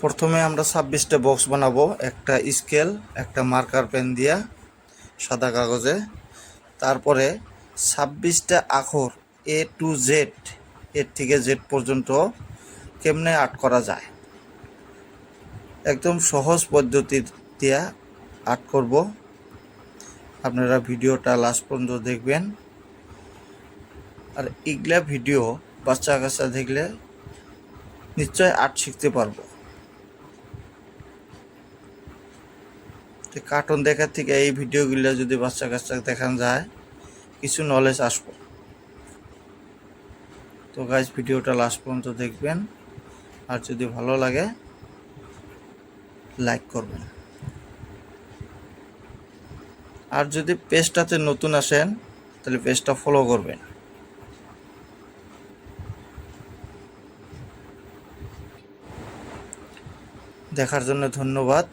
প্রথমে আমরা 26টা বক্স বানাবো, একটা স্কেল, একটা মার্কার পেন দিয়া সাদা কাগজে। তারপরে 26টা আখর A to Z, এর থেকে Z পর্যন্ত কেমনে আর্ট করা যায় একদম সহজ পদ্ধতি দিয়া আর্ট করব। আপনারা ভিডিওটা লাস্ট পর্যন্ত দেখবেন। আর এগুলা ভিডিও বাচ্চা কাচ্চা দেখলে নিশ্চয় আর্ট শিখতে পারবো। কার্টুন দেখার থেকে এই ভিডিওগুলো যদি বাচ্চা কাচ্চা দেখান যায়, কিছু নলেজ আসবো। তো গাইস, ভিডিওটা লাস্ট পর্যন্ত দেখবেন, আর যদি ভালো লাগে লাইক করবেন। আর যদি পেজটাতে নতুন আসেন তাহলে পেজটা ফলো করবেন। দেখার জন্য ধন্যবাদ।